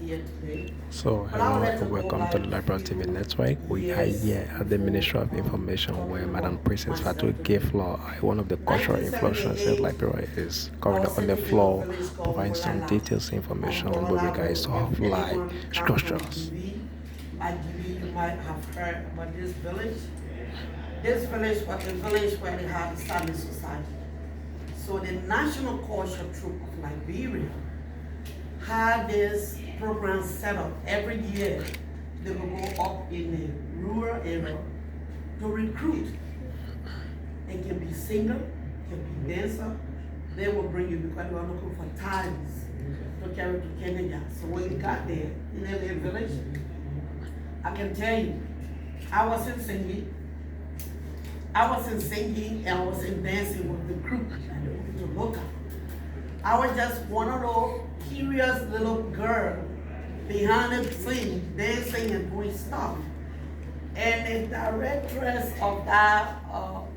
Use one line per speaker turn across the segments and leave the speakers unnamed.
here today.
So,
But I would
hello
like to
and
go
welcome to
back
the
a
Liberia TV
few
Network. We are
years
here at the Ministry of
before
Information where
talking
Madam
about
Princess Fatu
myself today.
Giflaw, one of the cultural influencers in
1978,
Liberia, is
I
currently
was
on the
sitting in a
floor
village called
providing some
Molala
details
on
information with
Molala
regards
Road.
to how
If
life
anyone come from
structures.
GB, you might have heard about this village. This village was a village where they had a Islamic society. So the National Culture Troupe of Liberia had this program set up every year. They would go up in the rural area to recruit. It can be singer, it can be dancer. They will bring you because they were looking for talents to carry to Kenya. So when you got there in a village, I can tell you, I wasn't singing and I wasn't dancing with the group and the look up. I was just one of those curious little girl behind the scene, dancing and doing stuff. And the directress of that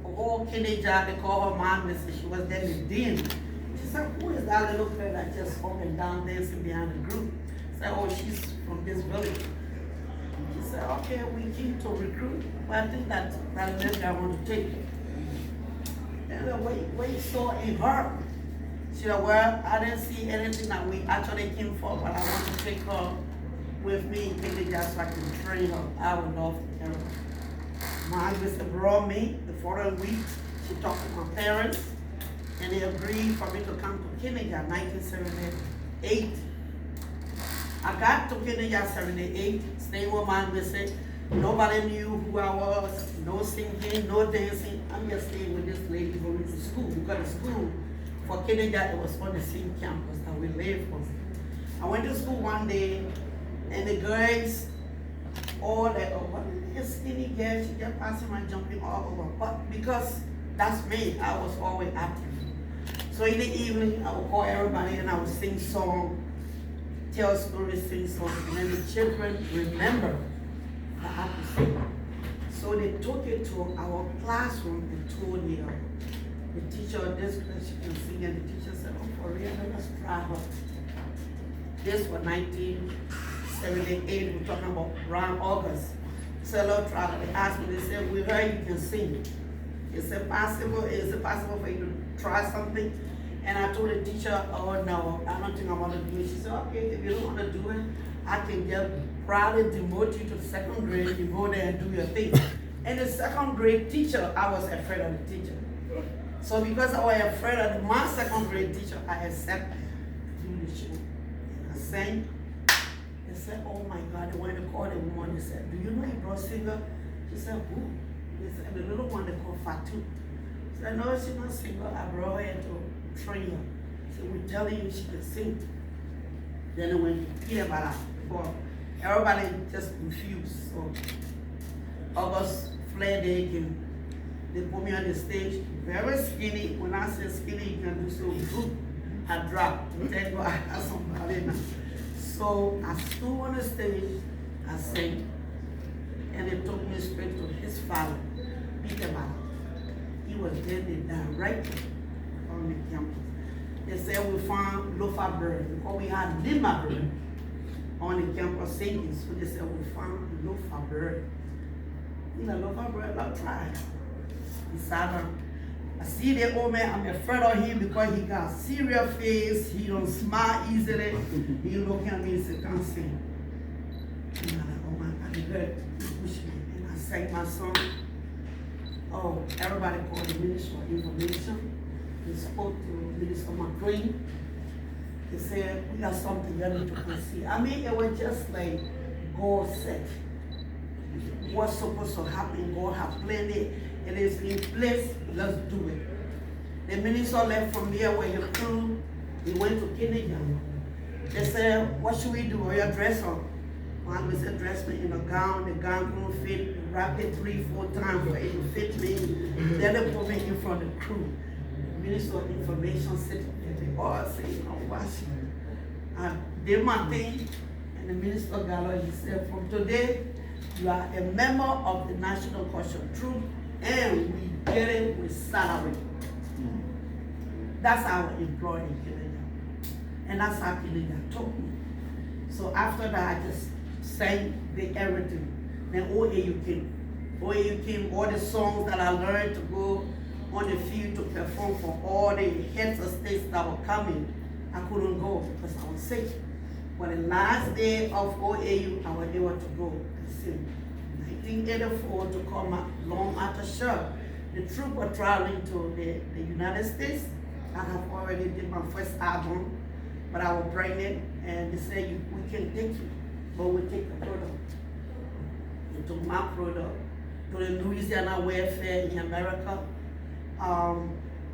whole Kenya, they call her mom, she was there in the den. She said, who is that little girl that just up and down dancing behind the group? I said, oh, she's from this village. She said, okay, we keep to recruit, but I think that's lady I want to take. And what you saw in her, she said, well, I didn't see anything that we actually came for, but I want to take her with me in Kenya so I can train her. I would love to tell her. My husband brought me the following week. She talked to my parents, and they agreed for me to come to Kenya in 1978. I got to Kenya 78, staying with my husband. Nobody knew who I was, no singing, no dancing. I'm just staying with this lady going to school, because the school for Kenya, it was on the same campus that we lived on. I went to school one day, and the girls all like, oh, what is this skinny girl? She kept passing and jumping all over. But because that's me, I was always active. So in the evening, I would call everybody and I would sing songs, tell stories, sing songs, and then the children remember that I could sing. So they took it to our classroom and told the teacher, this girl, she can sing, and the teacher said, oh, for real, let's try her. This was 1978, we're talking about around August. So Lord tried, they asked me, they said, we heard you can sing. Is it possible for you to try something? And I told the teacher, oh no, I don't think I want to do it. She said, okay, if you don't want to do it, I can just probably demote you to the second grade, you go there and do your thing. And the second grade teacher, I was afraid of the teacher. So because I was afraid of my second grade teacher, I accepted to do the show. And I sang. They said, oh my God, they went to call the woman. They said, do you know a brought singer? She said, who? They said, the little one they call Fatu. She said, no, she's not singer. I brought her to train her. So we're telling you she can sing. Then they went to hear about that. But everybody just confused. So August fled they came. They put me on the stage, very skinny. When I say skinny, you can do so good. I dropped. Thank God I got somebody now. So I stood on the stage, I sang, and they took me straight to his father, Peter Bala. He was then the director on the campus. They said we found Lofa Bird, because we had Lima Bird on the campus singing. So they said we found Lofa Bird. You know, Lofa Bird, I'll try. He sat down. I see the old man, I'm afraid of him because he got serious face, he don't smile easily. He look at me and say, can't sing. And I'm like, oh my God, he heard, he pushed me. And I sang my song. Oh, everybody called the Minister of Information. They spoke to Minister McGreen. They said, we got something you need to come see. I mean, it was just like God said. What's supposed to happen, God have planned it. It is in place, let's do it. The minister left from there where he flew, he went to Kenya. They said, what should we do? Or your dress on? One was said, dress me in a gown, the gown couldn't fit, wrap it 3-4 times for it to fit me. Then they put me in front of the crew. The Minister of Information said, they all say, I'm watching. I did my thing, and the minister got up, he said, from today, you are a member of the National Culture Troupe, and we get it with salary. That's our employee in Kenya. And that's how Kenya took me. So after that, I just sang the everything. Then OAU came. OAU came, all the songs that I learned to go on the field to perform for all the heads of states that were coming. I couldn't go because I was sick. But the last day of OAU, I was able to go and sing. 1984, to come up long after short, the troop were traveling to the United States. I have already did my first album, but I was pregnant, and they said, we can take you, but we take the product. They took my product to the Louisiana welfare in America.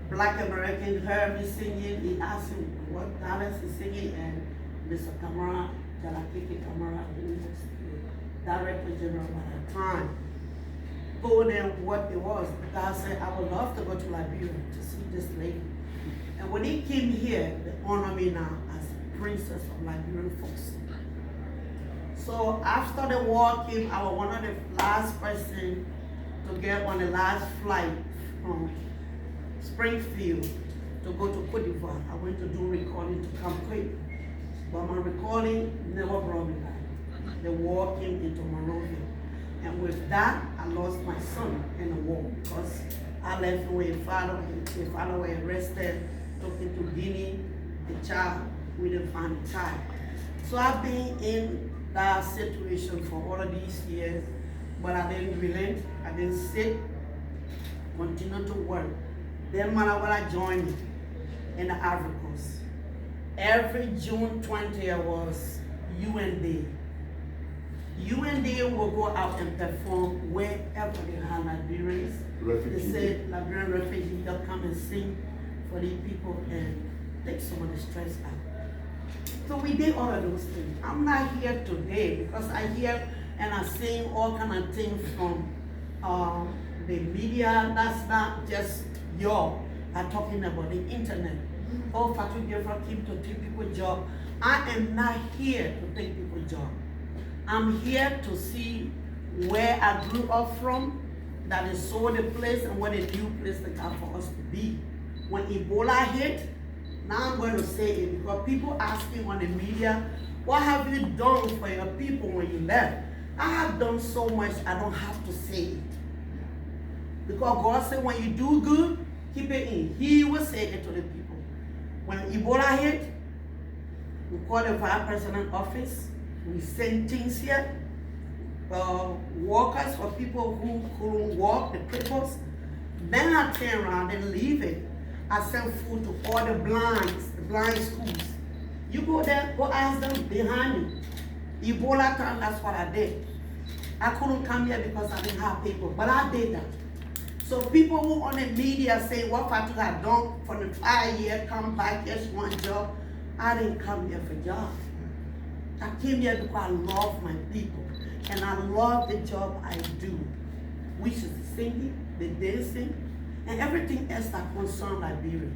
Black American heard me singing. He asked him what Dallas is singing, and Mr. Kamara, Jalakiki Kamara, who was the Director General at the time, told them what it was. God said, I would love to go to Liberia to see this lady. And when he came here, they honor me now as Princess of Liberian folks. So after the war came, I was one of the last person to get on the last flight from Springfield to go to Cote d'Ivoire. I went to do recording to come quick, but my recording never brought me back. The war came into Monrovia, and with that, I lost my son in the war because I left with a father. His father was arrested, took him to Guinea. The child, we didn't find the child. So I've been in that situation for all of these years, but I didn't relent. I didn't sit, continue to work. Then Manawala joined me in the Ivory Coast. Every June 20th was UN Day. UN Day will go out and perform wherever they have Liberians. They say Liberian refugees, they'll come and sing for these people and take some of the stress out. So we did all of those things. I'm not here today because I hear and I sing all kind of things from the media. That's not just y'all are talking about the internet. Oh, Fatu Biafra keep to take people's job. I am not here to take people's job. I'm here to see where I grew up from, that is so the place and what a new place they got for us to be. When Ebola hit, now I'm going to say it because people asking on the media, what have you done for your people when you left? I have done so much, I don't have to say it. Because God said when you do good, keep it in. He will say it to the people. When Ebola hit, we called the vice president office. We sent things here. Workers for people who couldn't walk, the cripples. Then I turn around and leave it. I sent food to all the blind schools. You go there, go ask them behind me. Ebola time, that's what I did. I couldn't come here because I didn't have paper, but I did that. So people who on the media say what Fatu had done for the 5 years, come back, just one job. I didn't come here for jobs. I came here because I love my people. And I love the job I do, which is the singing, the dancing, and everything else that concerns Liberia.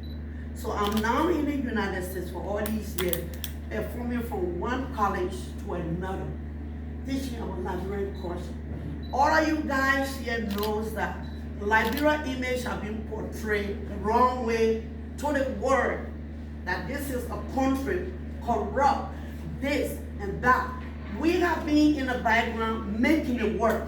So I'm now in the United States for all these years, performing from one college to another, teaching about Liberian culture. All of you guys here knows that Liberia image has been portrayed the wrong way to the world, that this is a country corrupt, this and that. We have been in the background making it work.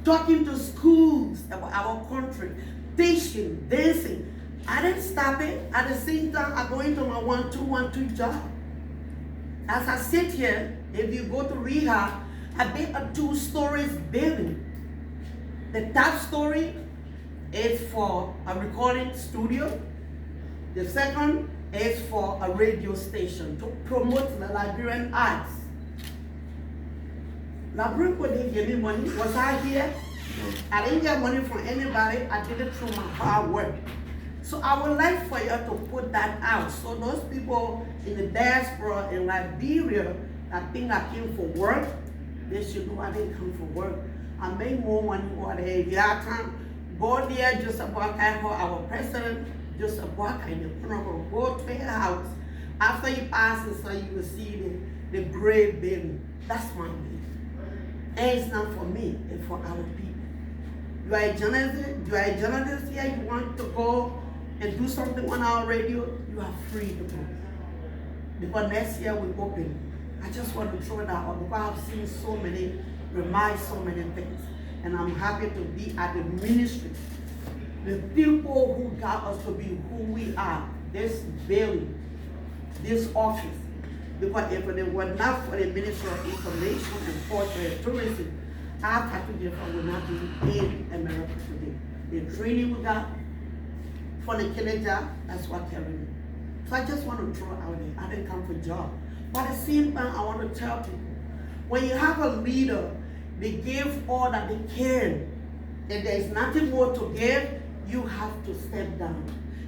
Talking to schools about our country, teaching, dancing. I didn't stop it. At the same time, I'm going to my 1-2-1-2 job. As I sit here, if you go to rehab, I built a 2-story building. The top story is for a recording studio. The second is for a radio station to promote the Liberian arts. Liberian didn't give me money. Was I here? I didn't get money from anybody. I did it through my hard work. So I would like for you to put that out. So those people in the diaspora in Liberia that think I came for work, they should know I didn't come for work. I made more money over there. If you have time, go there, Joseph Boakai, our president, Joseph Boakai, the honorable, go to your house. After you pass it, so you will see the gray building. That's my building. And it's not for me, it's for our people. You are a journalist here, you want to go and do something on our radio, you are free to go. Because next year we open. I just want to throw that out because I've seen so many, remind so many things. And I'm happy to be at the ministry. The people who got us to be who we are, this building, this office. Because if it were not for the Ministry of Information and Culture and Tourism, our country would not be in America today. The training we got for the killing job, that's what carried me. So I just want to throw out there. I didn't come for job. But at the same time, I want to tell people, when you have a leader, they give all that they can, and there is nothing more to give, you have to step down.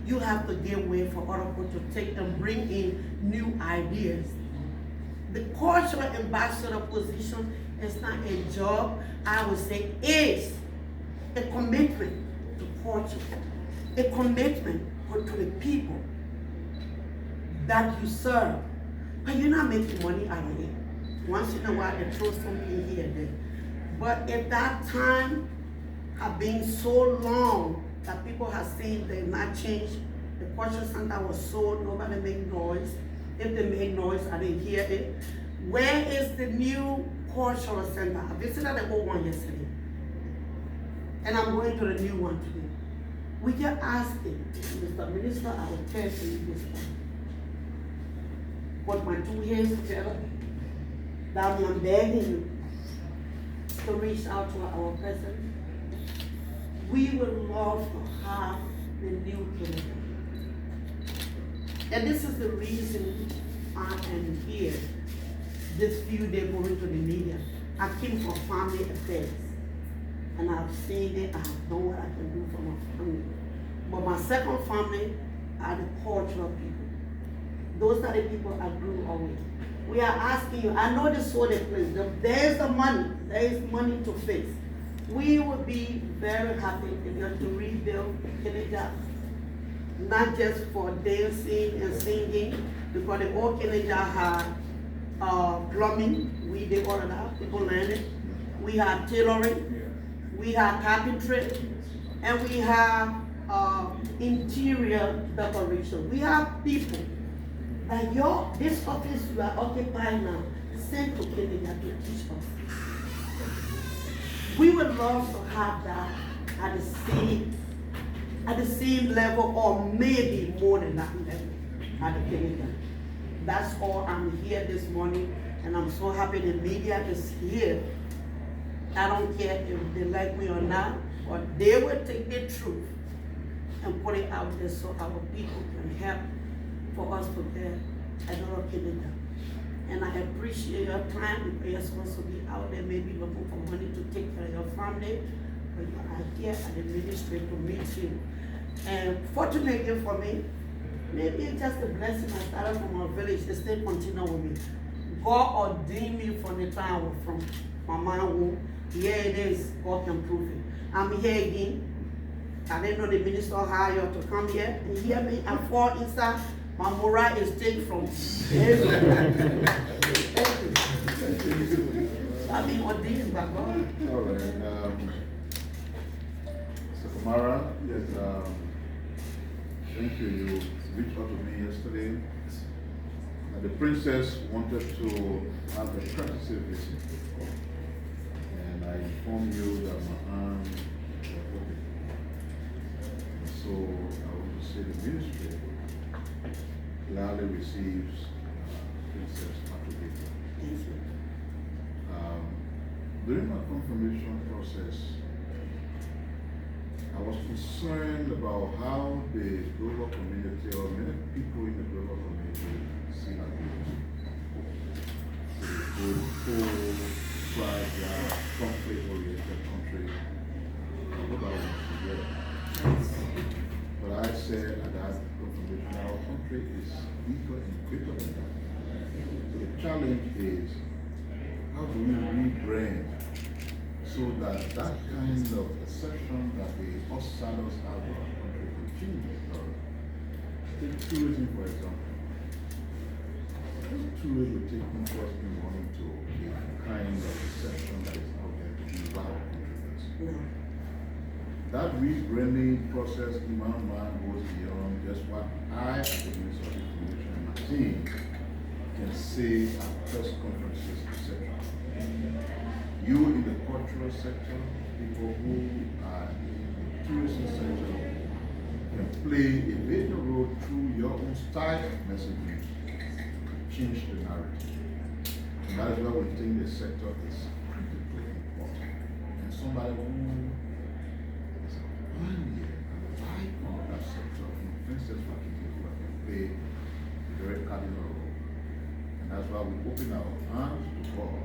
You have to give way for other people to take and bring in new ideas. The cultural ambassador position is not a job, I would say is a commitment to culture, a commitment to the people that you serve. But you're not making money out of it. Once in a while, they throw something here and there. But if that time has been so long that people have seen they not changed, the culture center was sold, nobody made noise. If they made noise, I didn't hear it. Where is the new cultural center? I visited the old one yesterday. And I'm going to the new one today. We just asked him, Mr. Minister, I will tell you this one. Put my two hands together. That means I'm begging you to reach out to our president. We would love to have the new Canada. And this is the reason I am here this few days going to the media. I came from family affairs. And I've seen it, I know what I can do for my family. But my second family are the cultural people. Those are the people I grew up with. We are asking you, I know the sort of place, there's the money, there is money to fix. We would be very happy if you had to rebuild Canada, not just for dancing and singing, because the old Canada had plumbing, we did all of that, people learned it. We had tailoring, we have carpentry, and we have interior decoration. We have people that this office you are occupying now, sent to Kenya to teach us. We would love to have that at the same level, or maybe more than that level at the Kenya. That's all. I'm here this morning, and I'm so happy the media is here. I don't care if they like me or not, but they will take the truth and put it out there so our people can help for us to get another Canada. And I appreciate your time because you're supposed to be out there maybe looking for money to take care of your family, but you are here at the ministry to meet you. And fortunately for me, maybe it's just a blessing I started from our village, they still continue with me. God ordained me from the time I was from my mom's womb. Here it is, God can prove it. I'm here again. I didn't know the minister hired to come here and hear me. I fall inside. My morale is taken from everywhere. Thank you. I've been ordained by God.
All right. So Kamara, yes, thank you. You reached out to me yesterday. The princess wanted to have a courtesy visit. And I informed you that my aunt was working. So I want to say the ministry gladly receives Princess Patrick. During my confirmation process, I was concerned about how the global community, or many people in the global community, see Liberia. The full, fragile, conflict-oriented country. Nobody wants to get it. But I said at that confirmation, our country is bigger and quicker than that. So the challenge is, how do we rebrand so that that kind of perception that the outsiders have of our country continues? Take tourism, for example. Tourism will take interest in wanting to the kind of perception that is out there to be what our country is. That rebranding process in my mind goes beyond just what I, as the Minister of Information and my team, can say at press conferences, etc. You in the cultural sector, people who are in the tourism sector, can play a major role through your own style of messaging to change the narrative. And that is why we think the sector is critically important. And somebody who is a pioneer and a icon of that sector, for instance, like you can play a very cardinal role. And that's why we open our arms to God.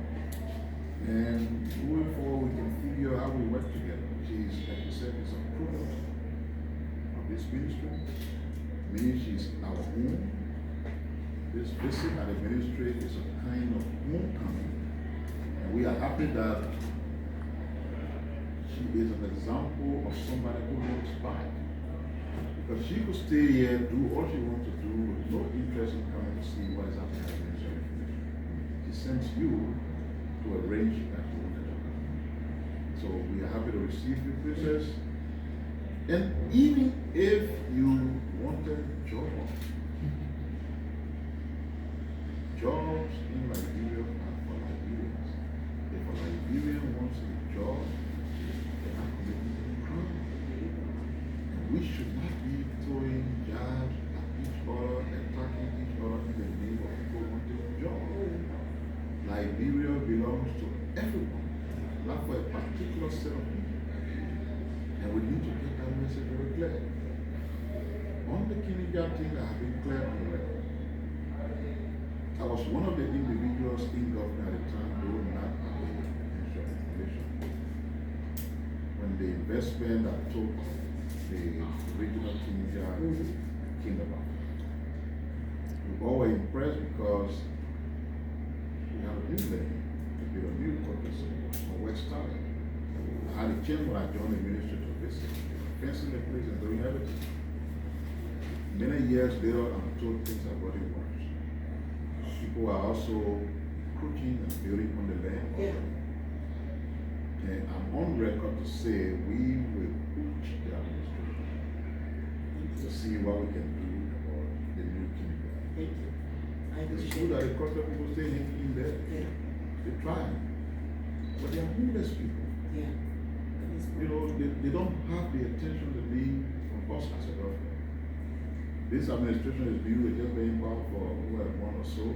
And moving forward, we can figure how we work together, which is, like you said, it's a product of this ministry. Ministry is our home. This visit at the ministry is a kind of homecoming. And we are happy that she is an example of somebody who looks back. Because she could stay here, do all she wants to do, with no interest in coming to see what is happening at the ministry. She sends you to arrange that you wanted to come. So we are happy to receive you, princess. And even if you wanted jobs in Liberia are for Liberians. If a Liberian wants a job, they have to make it grow. And we should not be throwing jabs at each other, attacking each other in the name of people wanting a job. Liberia belongs to everyone, not for a particular set of people. And we need to get that message very clear. On the Kinigan thing, I have been clear on the record. I was one of the individuals in government at the time who were not at the initial information. When the investment that took the original Kinigan came about. We all were impressed because we have a new lady, to build a new corpus on West Island. I had a chance when I joined the ministry to visit, fencing the place and doing everything. Many years later, I'm told things are getting worse. People are also cooking and building on the land.
Yeah.
And I'm on record to say we will push the administration to see what we can do about the new kingdom.
Thank you. I
It's
appreciate
true that
it.
the culture people stay in there.
Yeah.
They're trying. But they are homeless people.
Yeah. That is
You know, they don't have the attention they need from us as a government. This administration is viewed as just being power for one or so.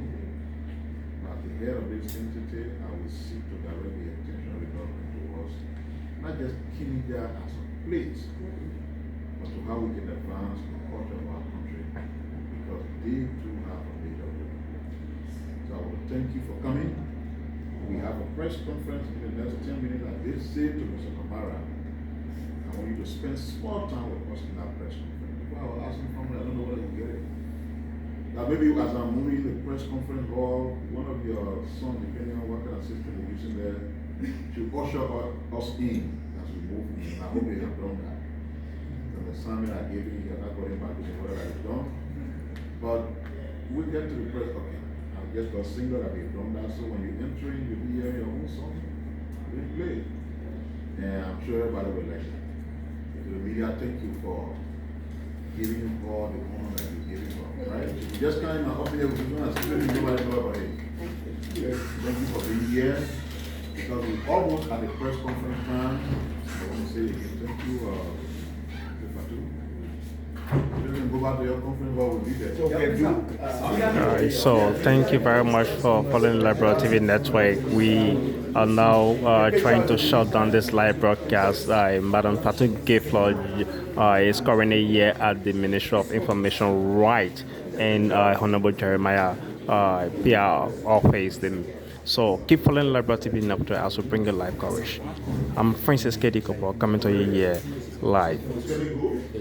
At the head of this entity, I will seek to direct the attention of the government towards not just Kinigan as a place, but to how we can advance the culture of our country, because they too have a major role. So I will thank you for coming. We have a press conference in the next 10 minutes. I did say to Mr. Kamara, I want you to spend small time with us in that press conference. People are asking for me, I don't know whether you get it. Now maybe as I'm moving the press conference hall, one of your sons, depending on what kind of system you're using there, should usher us in as we move in. I hope they have done that. And the assignment I gave you, you're not going back to whether that is done. But we get to the press, okay. I just got single that we've done that, so when you're entering, you'll be hearing your own song being played. And I'm sure everybody will like it. To the media, thank you for giving all the honor that you gave us, right? If you just came up here with you and still nobody know about it. Yes, thank you for being here. Because we almost at the press conference time. I want to say again, thank you, Fatu. You can go back to your conference hall, we'll be there.
Alright, so thank you very much for following Liberal TV Network. We are now trying to shut down this live broadcast. Madam Fatu Gayflor is currently here at the Ministry of Information Right, and Honorable Jeremiah PR office. So keep following Liberal TV Network as we bring you live coverage. I'm Francis K. Kopo coming to you here live.